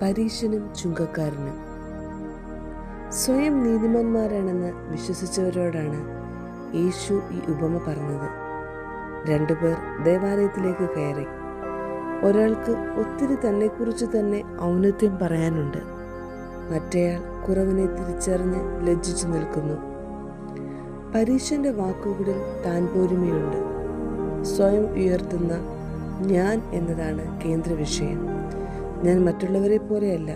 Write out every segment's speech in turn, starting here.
പരീശനും ചുങ്കക്കാരനും. സ്വയം നീതിമാന്മാരാണെന്ന് വിശ്വസിച്ചവരോടാണ് യേശു ഈ ഉപമ പറഞ്ഞത്. രണ്ടുപേർ ദേവാലയത്തിലേക്ക് കയറി. ഒരാൾക്ക് ഒത്തിരി തന്നെക്കുറിച്ച് തന്നെ ഔന്നത്യം പറയാനുണ്ട്. മറ്റേയാൾ കുറവിനെ തിരിച്ചറിഞ്ഞ് ലജ്ജിച്ചു നിൽക്കുന്നു. പരീശന്റെ വാക്കുകളിൽ താൻ പോരുമയുണ്ട്. സ്വയം ഉയർത്തുന്ന ഞാൻ എന്നതാണ് കേന്ദ്ര വിഷയം. ഞാൻ മറ്റുള്ളവരെ പോലെയല്ല.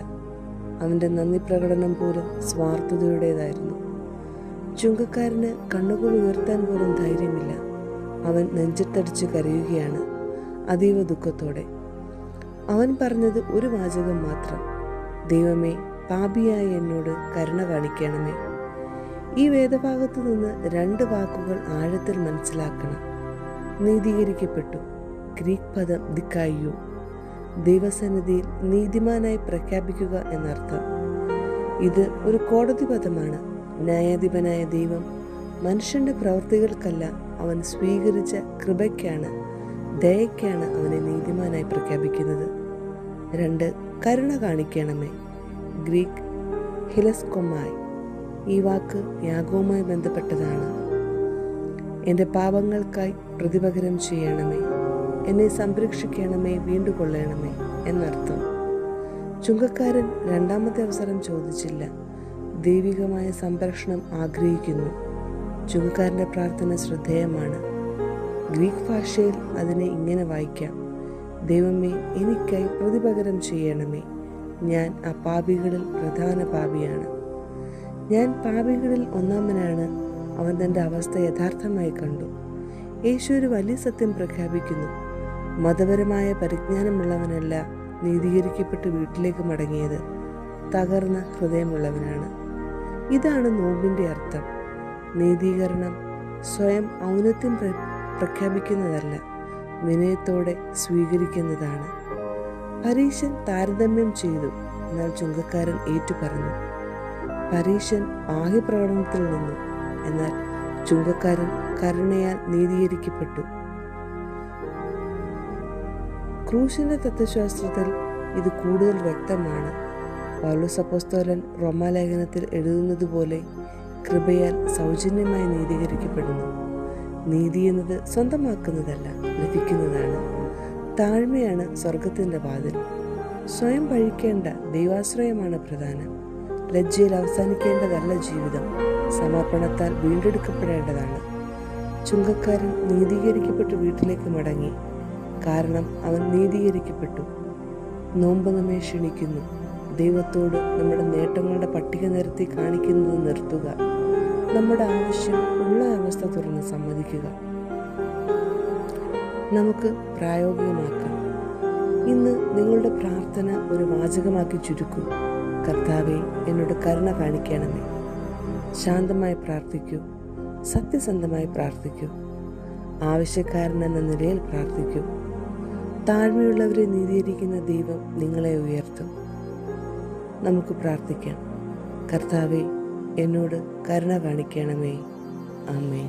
അവൻ്റെ നന്ദി പ്രകടനം പോലും സ്വാർത്ഥതയുടേതായിരുന്നു. ചുങ്കക്കാരന് കണ്ണുകൾ ഉയർത്താൻ പോലും ധൈര്യമില്ല. അവൻ നെഞ്ചത്തടിച്ച് കരയുകയാണ്, അതീവ ദുഃഖത്തോടെ. അവൻ പറഞ്ഞത് ഒരു വാചകം മാത്രം: ദൈവമേ, പാപിയായ എന്നോട് കരുണ കാണിക്കണമേ. ഈ വേദഭാഗത്തു നിന്ന് രണ്ട് വാക്കുകൾ ആഴത്തിൽ മനസ്സിലാക്കണം. നീതീകരിക്കപ്പെട്ടു. ഗ്രീക്ക് പദം ദിക്കായിയോ, ദൈവസന്നിധിയിൽ നീതിമാനായി പ്രഖ്യാപിക്കുക എന്നർത്ഥം. ഇത് ഒരു കോടതി പദമാണ്. ന്യായാധിപനായ ദൈവം മനുഷ്യന്റെ പ്രവൃത്തികൾക്കല്ല, അവൻ സ്വീകരിച്ച കൃപയ്ക്കാണ്, ദയയ്ക്കാണ് അവനെ നീതിമാനായി പ്രഖ്യാപിക്കുന്നത്. 2. കരുണ കാണിക്കണമേ. ഗ്രീക്ക് ഹിലസ്കൊമായി. ഈ വാക്ക് യാഗവുമായി ബന്ധപ്പെട്ടതാണ്. എൻ്റെ പാപങ്ങൾക്കായി പ്രതിപകരം ചെയ്യണമേ, എന്നെ സംരക്ഷിക്കണമേ, വീണ്ടുകൊള്ളണമേ എന്നർത്ഥം. ചുങ്കക്കാരൻ രണ്ടാമത്തെ അവസരം ചോദിച്ചില്ല. ദൈവികമായ സംരക്ഷണം ആഗ്രഹിക്കുന്നു. ചുങ്കക്കാരൻ്റെ പ്രാർത്ഥന ശ്രദ്ധേയമാണ്. ഗ്രീക്ക് ഭാഷയിൽ അതിനെ ഇങ്ങനെ വായിക്കാം: ദൈവമേ, എനിക്കായി പ്രതിപകരം ചെയ്യണമേ. ഞാൻ ആ പാപികളിൽ പ്രധാന പാപിയാണ്. ഞാൻ പാപികളിൽ ഒന്നാമനാണ്. അവൻ തൻ്റെ അവസ്ഥ യഥാർത്ഥമായി കണ്ടു. യേശു ഒരു വലിയ സത്യം പ്രഖ്യാപിക്കുന്നു. മതപരമായ പരിജ്ഞാനമുള്ളവനല്ല നീതീകരിക്കപ്പെട്ട് വീട്ടിലേക്ക് മടങ്ങിയത്, തകർന്ന ഹൃദയമുള്ളവനാണ്. ഇതാണ് നോമ്പിൻ്റെ അർത്ഥം. നീതീകരണം സ്വയം ഔന്നത്യം പ്രഖ്യാപിക്കുന്നതല്ല, വിനയത്തോടെ സ്വീകരിക്കുന്നതാണ്. പരീശൻ താരതമ്യം ചെയ്തു, എന്നാൽ ചുങ്കക്കാരൻ ഏറ്റുപറഞ്ഞു. പരീശൻ ബാഹ്യപ്രകടനത്തിൽ നിന്നു, എന്നാൽ ചുങ്കക്കാരൻ കരുണയാൽ നീതീകരിക്കപ്പെട്ടു. ക്രൂശിന്റെ തത്വശാസ്ത്രത്തിൽ ഇത് കൂടുതൽ വ്യക്തമാണ്. പൗലോസ് അപ്പോസ്തലൻ റോമാലേഖനത്തിൽ എഴുതുന്നത് പോലെ കൃപയാൽ സൗജന്യമായി നീതീകരിക്കപ്പെടുന്നു. നീതി എന്നത് സ്വന്തമാക്കുന്നതല്ല, ലഭിക്കുന്നതാണ്. താഴ്മയാണ് സ്വർഗത്തിൻ്റെ വാതിൽ. സ്വയം പഴിക്കേണ്ട ദൈവാശ്രയമാണ് പ്രധാനം. ലജ്ജയിൽ അവസാനിക്കേണ്ടതല്ല ജീവിതം, സമർപ്പണത്താൽ വീണ്ടെടുക്കപ്പെടേണ്ടതാണ്. ചുങ്കക്കാരൻ നീതീകരിക്കപ്പെട്ട് വീട്ടിലേക്ക് മടങ്ങി, കാരണം അവൻ നീതീകരിക്കപ്പെട്ടു. നോമ്പ് നമ്മെ ക്ഷണിക്കുന്നു. ദൈവത്തോട് നമ്മുടെ നേട്ടങ്ങളുടെ പട്ടിക നിരത്തി കാണിക്കുന്നത് നിർത്തുക. നമ്മുടെ ആവശ്യം ഉള്ള അവസ്ഥ തുറന്ന് സമ്മതിക്കുക. നമുക്ക് പ്രായോഗികമാക്കാം. ഇന്ന് നിങ്ങളുടെ പ്രാർത്ഥന ഒരു വാചകമാക്കി ചുരുക്കൂ: കർത്താവേ, എന്നോട് കരുണ കാണിക്കണമേ. ശാന്തമായി പ്രാർത്ഥിക്കൂ, സത്യസന്ധമായി പ്രാർത്ഥിക്കൂ, ആവശ്യക്കാരൻ എന്ന നിലയിൽ പ്രാർത്ഥിക്കൂ. താഴ്മയുള്ളവരെ നീതീകരിക്കുന്ന ദൈവം നിങ്ങളെ ഉയർത്തും. നമുക്ക് പ്രാർത്ഥിക്കാം. കർത്താവേ, എന്നോട് കരുണ കാണിക്കണമേ. ആമേൻ.